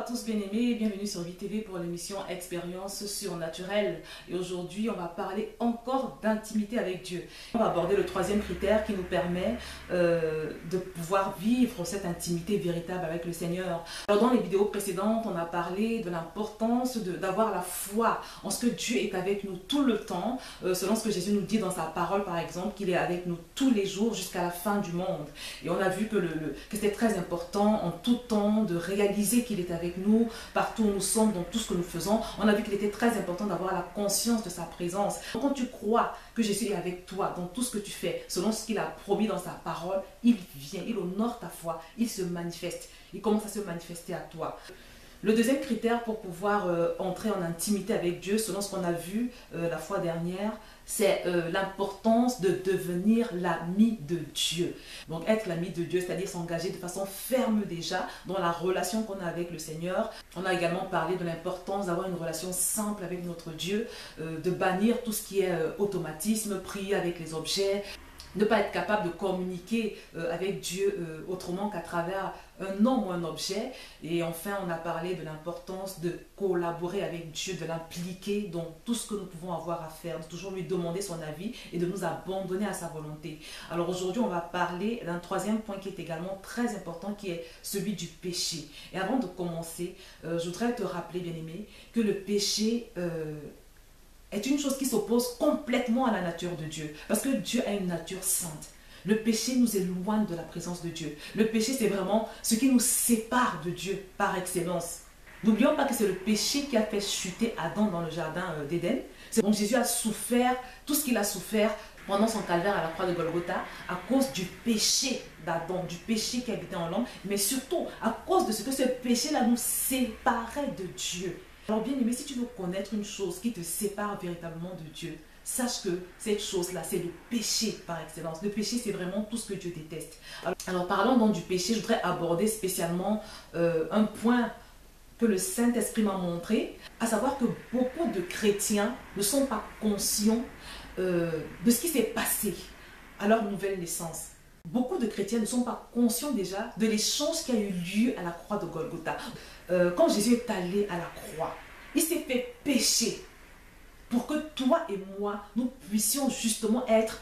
tous bien-aimés, bienvenue sur VTV pour l'émission Expérience surnaturelle. Et aujourd'hui, on va parler encore d'intimité avec Dieu. On va aborder le troisième critère qui nous permet de pouvoir vivre cette intimité véritable avec le Seigneur. Alors dans les vidéos précédentes, on a parlé de l'importance d'avoir la foi en ce que Dieu est avec nous tout le temps, selon ce que Jésus nous dit dans sa parole par exemple, qu'il est avec nous tous les jours jusqu'à la fin du monde. Et on a vu que c'est très important en tout temps de réaliser qu'il est avec nous, partout où nous sommes, dans tout ce que nous faisons. On a vu qu'il était très important d'avoir la conscience de sa présence. Quand tu crois que Jésus est avec toi dans tout ce que tu fais, selon ce qu'il a promis dans sa parole, il vient, il honore ta foi, il se manifeste, il commence à se manifester à toi. Le deuxième critère pour pouvoir entrer en intimité avec Dieu, selon ce qu'on a vu la fois dernière, c'est l'importance de devenir l'ami de Dieu. Donc être l'ami de Dieu, c'est-à-dire s'engager de façon ferme déjà dans la relation qu'on a avec le Seigneur. On a également parlé de l'importance d'avoir une relation simple avec notre Dieu, de bannir tout ce qui est automatisme, prier avec les objets, ne pas être capable de communiquer avec Dieu autrement qu'à travers un homme ou un objet. Et enfin, on a parlé de l'importance de collaborer avec Dieu, de l'impliquer dans tout ce que nous pouvons avoir à faire, de toujours lui demander son avis et de nous abandonner à sa volonté. Alors aujourd'hui, on va parler d'un troisième point qui est également très important, qui est celui du péché. Et avant de commencer, je voudrais te rappeler, bien-aimé, que le péché est une chose qui s'oppose complètement à la nature de Dieu. Parce que Dieu a une nature sainte. Le péché nous éloigne de la présence de Dieu. Le péché, c'est vraiment ce qui nous sépare de Dieu par excellence. N'oublions pas que c'est le péché qui a fait chuter Adam dans le jardin d'Éden. Donc Jésus a souffert tout ce qu'il a souffert pendant son calvaire à la croix de Golgotha à cause du péché d'Adam, du péché qui habitait en l'homme, mais surtout à cause de ce que ce péché-là nous séparait de Dieu. Alors bien aimé, si tu veux connaître une chose qui te sépare véritablement de Dieu, sache que cette chose-là, c'est le péché par excellence. Le péché, c'est vraiment tout ce que Dieu déteste. Alors parlons donc du péché, je voudrais aborder spécialement un point que le Saint-Esprit m'a montré, à savoir que beaucoup de chrétiens ne sont pas conscients de ce qui s'est passé à leur nouvelle naissance. Beaucoup de chrétiens ne sont pas conscients déjà de l'échange qui a eu lieu à la croix de Golgotha. Quand Jésus est allé à la croix, il s'est fait pécher pour que toi et moi, nous puissions justement être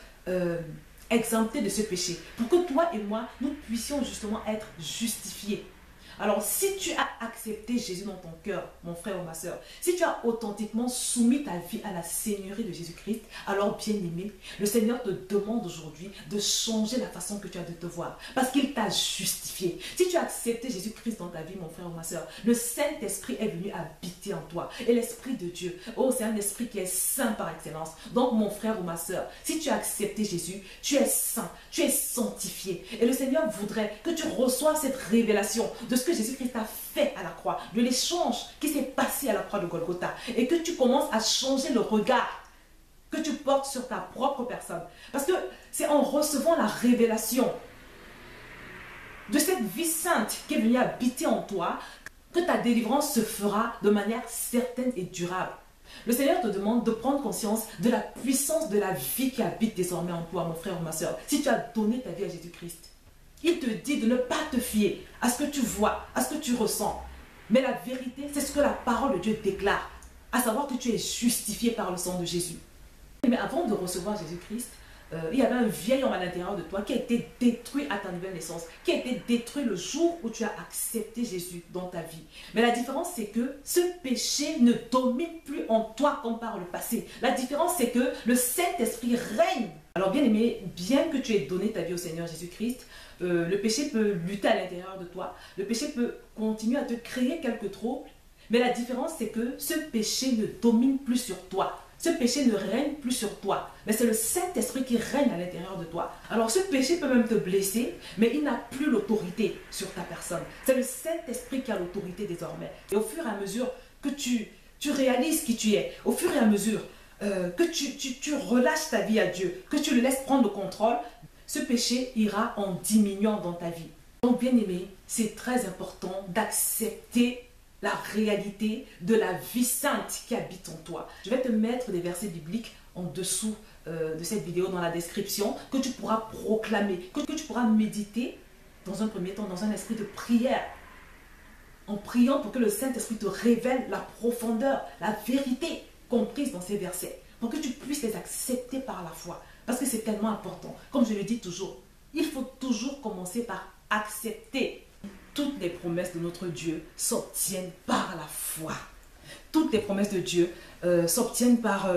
exemptés de ce péché. Pour que toi et moi, nous puissions justement être justifiés. Alors, si tu as accepté Jésus dans ton cœur, mon frère ou ma soeur, si tu as authentiquement soumis ta vie à la Seigneurie de Jésus-Christ, alors bien aimé, le Seigneur te demande aujourd'hui de changer la façon que tu as de te voir, parce qu'il t'a justifié. Si tu as accepté Jésus-Christ dans ta vie, mon frère ou ma soeur, le Saint-Esprit est venu habiter en toi. Et l'Esprit de Dieu, oh, c'est un esprit qui est saint par excellence. Donc, mon frère ou ma soeur, si tu as accepté Jésus, tu es saint, tu es sanctifié. Et le Seigneur voudrait que tu reçoives cette révélation de ce que Jésus-Christ a fait à la croix, de l'échange qui s'est passé à la croix de Golgotha, et que tu commences à changer le regard que tu portes sur ta propre personne. Parce que c'est en recevant la révélation de cette vie sainte qui est venue habiter en toi que ta délivrance se fera de manière certaine et durable. Le Seigneur te demande de prendre conscience de la puissance de la vie qui habite désormais en toi, mon frère ou ma soeur, si tu as donné ta vie à Jésus-Christ. Il te dit de ne pas te fier à ce que tu vois, à ce que tu ressens. Mais la vérité, c'est ce que la parole de Dieu déclare, à savoir que tu es justifié par le sang de Jésus. Mais avant de recevoir Jésus-Christ, il y avait un vieil homme à l'intérieur de toi qui a été détruit à ta nouvelle naissance, qui a été détruit le jour où tu as accepté Jésus dans ta vie. Mais la différence, c'est que ce péché ne domine plus en toi comme par le passé. La différence, c'est que le Saint-Esprit règne. Alors bien aimé, bien que tu aies donné ta vie au Seigneur Jésus-Christ, le péché peut lutter à l'intérieur de toi. Le péché peut continuer à te créer quelques troubles. Mais la différence, c'est que ce péché ne domine plus sur toi. Ce péché ne règne plus sur toi. Mais c'est le Saint-Esprit qui règne à l'intérieur de toi. Alors ce péché peut même te blesser, mais il n'a plus l'autorité sur ta personne. C'est le Saint-Esprit qui a l'autorité désormais. Et au fur et à mesure que tu réalises qui tu es, au fur et à mesure que tu relâches ta vie à Dieu, que tu le laisses prendre le contrôle, ce péché ira en diminuant dans ta vie. Donc bien aimé, c'est très important d'accepter la réalité de la vie sainte qui habite en toi. Je vais te mettre des versets bibliques en dessous de cette vidéo dans la description que tu pourras proclamer, que tu pourras méditer dans un premier temps dans un esprit de prière. en priant pour que le Saint-Esprit te révèle la profondeur, la vérité comprise dans ces versets, pour que tu puisses les accepter par la foi. Parce que c'est tellement important. Comme je le dis toujours, il faut toujours commencer par accepter. Toutes les promesses de notre Dieu s'obtiennent par la foi. Toutes les promesses de Dieu s'obtiennent par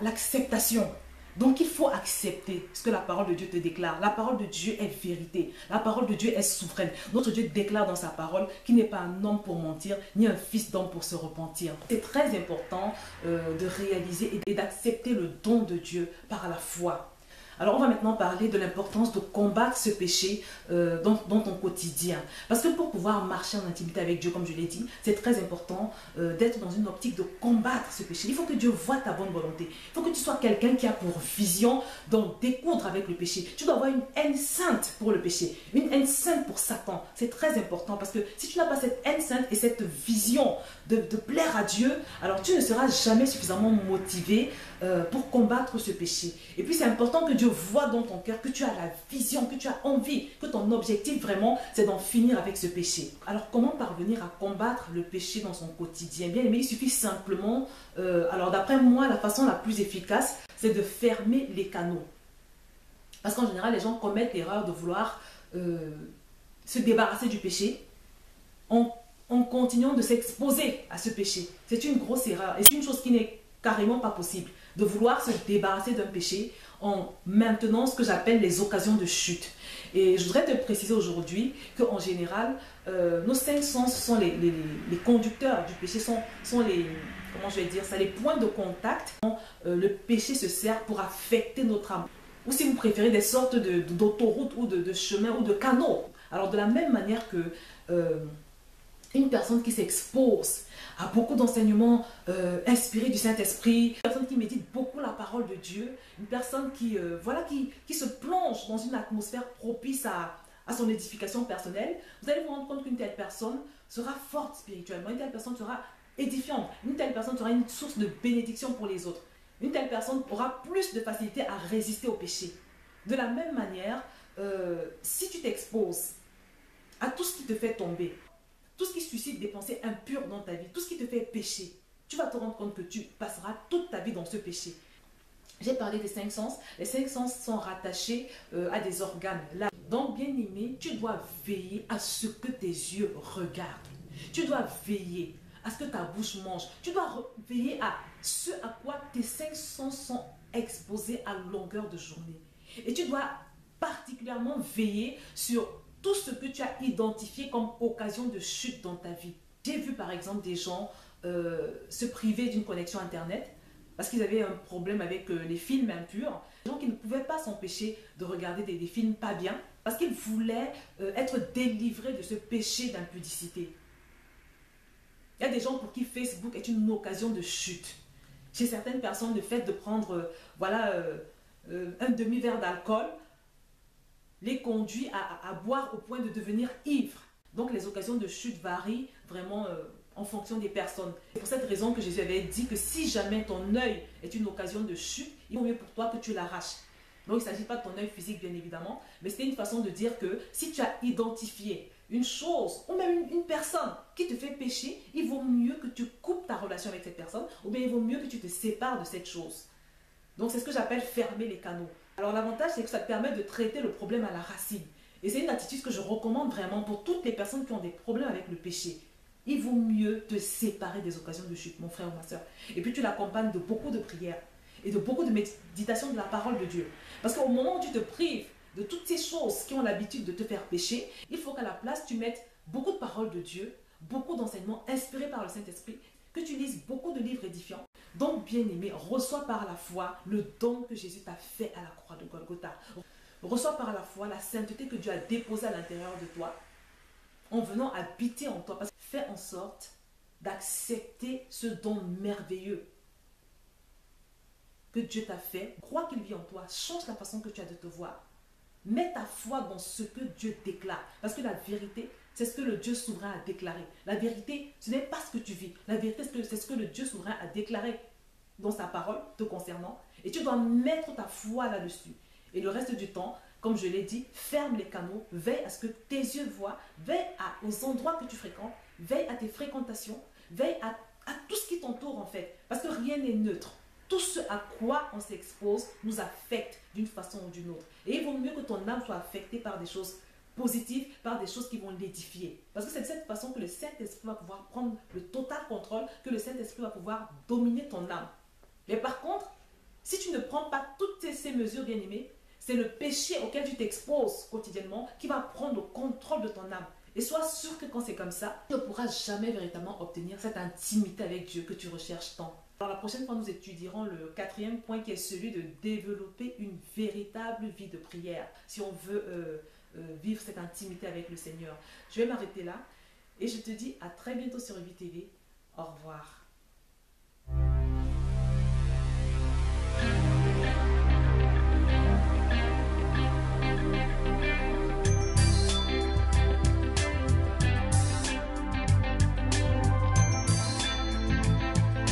l'acceptation. Donc il faut accepter ce que la parole de Dieu te déclare. La parole de Dieu est vérité. La parole de Dieu est souveraine. Notre Dieu déclare dans sa parole qu'il n'est pas un homme pour mentir, ni un fils d'homme pour se repentir. C'est très important de réaliser et d'accepter le don de Dieu par la foi. Alors on va maintenant parler de l'importance de combattre ce péché dans ton quotidien. Parce que pour pouvoir marcher en intimité avec Dieu, comme je l'ai dit, c'est très important d'être dans une optique de combattre ce péché. Il faut que Dieu voie ta bonne volonté. Il faut que tu sois quelqu'un qui a pour vision d'en découdre avec le péché. Tu dois avoir une haine sainte pour le péché, une haine sainte pour Satan. C'est très important parce que si tu n'as pas cette haine sainte et cette vision de plaire à Dieu, alors tu ne seras jamais suffisamment motivé pour combattre ce péché. Et puis c'est important que Dieu voit dans ton cœur que tu as la vision, que tu as envie, que ton objectif vraiment c'est d'en finir avec ce péché. Alors comment parvenir à combattre le péché dans son quotidien? Bien aimé, il suffit simplement, alors d'après moi la façon la plus efficace c'est de fermer les canaux. Parce qu'en général les gens commettent l'erreur de vouloir se débarrasser du péché en continuant de s'exposer à ce péché. C'est une grosse erreur et c'est une chose qui n'est carrément pas possible de vouloir se débarrasser d'un péché en maintenant ce que j'appelle les occasions de chute. Et je voudrais te préciser aujourd'hui qu'en général, nos cinq sens sont les conducteurs du péché, sont les, comment je vais dire ça, les points de contact dont le péché se sert pour affecter notre âme. Ou si vous préférez, des sortes d'autoroutes ou de chemins ou de canaux. Alors de la même manière que une personne qui s'expose à beaucoup d'enseignements inspirés du Saint-Esprit, une personne qui médite beaucoup la parole de Dieu, une personne qui se plonge dans une atmosphère propice à son édification personnelle, vous allez vous rendre compte qu'une telle personne sera forte spirituellement, une telle personne sera édifiante, une telle personne sera une source de bénédiction pour les autres, une telle personne aura plus de facilité à résister au péché. De la même manière, si tu t'exposes à tout ce qui te fait tomber, tout ce qui suscite des pensées impures dans ta vie, tout ce qui te fait pécher, tu vas te rendre compte que tu passeras toute ta vie dans ce péché. J'ai parlé des cinq sens. Les cinq sens sont rattachés à des organes. Là, donc, bien aimé, tu dois veiller à ce que tes yeux regardent. Tu dois veiller à ce que ta bouche mange. Tu dois veiller à ce à quoi tes cinq sens sont exposés à longueur de journée. Et tu dois particulièrement veiller sur tout ce que tu as identifié comme occasion de chute dans ta vie. J'ai vu par exemple des gens se priver d'une connexion internet parce qu'ils avaient un problème avec les films impurs. Des gens qui ne pouvaient pas s'empêcher de regarder des films pas bien parce qu'ils voulaient être délivrés de ce péché d'impudicité. Il y a des gens pour qui Facebook est une occasion de chute. Chez certaines personnes, le fait de prendre un demi-verre d'alcool les conduit à boire au point de devenir ivre. Donc les occasions de chute varient vraiment en fonction des personnes. C'est pour cette raison que Jésus avait dit que si jamais ton œil est une occasion de chute, il vaut mieux pour toi que tu l'arraches. Donc il ne s'agit pas de ton œil physique bien évidemment, mais c'était une façon de dire que si tu as identifié une chose ou même une personne qui te fait pécher, il vaut mieux que tu coupes ta relation avec cette personne ou bien il vaut mieux que tu te sépares de cette chose. Donc c'est ce que j'appelle fermer les canaux. Alors l'avantage c'est que ça te permet de traiter le problème à la racine. Et c'est une attitude que je recommande vraiment pour toutes les personnes qui ont des problèmes avec le péché. Il vaut mieux te séparer des occasions de chute, mon frère ou ma soeur. Et puis tu l'accompagnes de beaucoup de prières et de beaucoup de méditation de la parole de Dieu. Parce qu'au moment où tu te prives de toutes ces choses qui ont l'habitude de te faire pécher, il faut qu'à la place tu mettes beaucoup de paroles de Dieu, beaucoup d'enseignements inspirés par le Saint-Esprit, que tu lises beaucoup de livres édifiants. Donc, bien-aimé, reçois par la foi le don que Jésus t'a fait à la croix de Golgotha. Reçois par la foi la sainteté que Dieu a déposée à l'intérieur de toi en venant habiter en toi. Parce que fais en sorte d'accepter ce don merveilleux que Dieu t'a fait. Crois qu'il vit en toi. Change la façon que tu as de te voir. Mets ta foi dans ce que Dieu déclare. Parce que la vérité, c'est ce que le Dieu souverain a déclaré. La vérité, ce n'est pas ce que tu vis. La vérité, c'est ce que le Dieu souverain a déclaré dans sa parole te concernant. Et tu dois mettre ta foi là-dessus. Et le reste du temps, comme je l'ai dit, ferme les canaux, veille à ce que tes yeux voient, veille aux endroits que tu fréquentes, veille à tes fréquentations, veille à tout ce qui t'entoure en fait. Parce que rien n'est neutre. Tout ce à quoi on s'expose nous affecte d'une façon ou d'une autre. Et il vaut mieux que ton âme soit affectée par des choses positives, par des choses qui vont l'édifier. Parce que c'est de cette façon que le Saint-Esprit va pouvoir prendre le total contrôle, que le Saint-Esprit va pouvoir dominer ton âme. Mais par contre, si tu ne prends pas toutes ces mesures, bien-aimées, c'est le péché auquel tu t'exposes quotidiennement qui va prendre le contrôle de ton âme. Et sois sûr que quand c'est comme ça, tu ne pourras jamais véritablement obtenir cette intimité avec Dieu que tu recherches tant. Alors la prochaine fois, nous étudierons le quatrième point qui est celui de développer une véritable vie de prière. Si on veut vivre cette intimité avec le Seigneur. Je vais m'arrêter là et je te dis à très bientôt sur UVTV. Au revoir.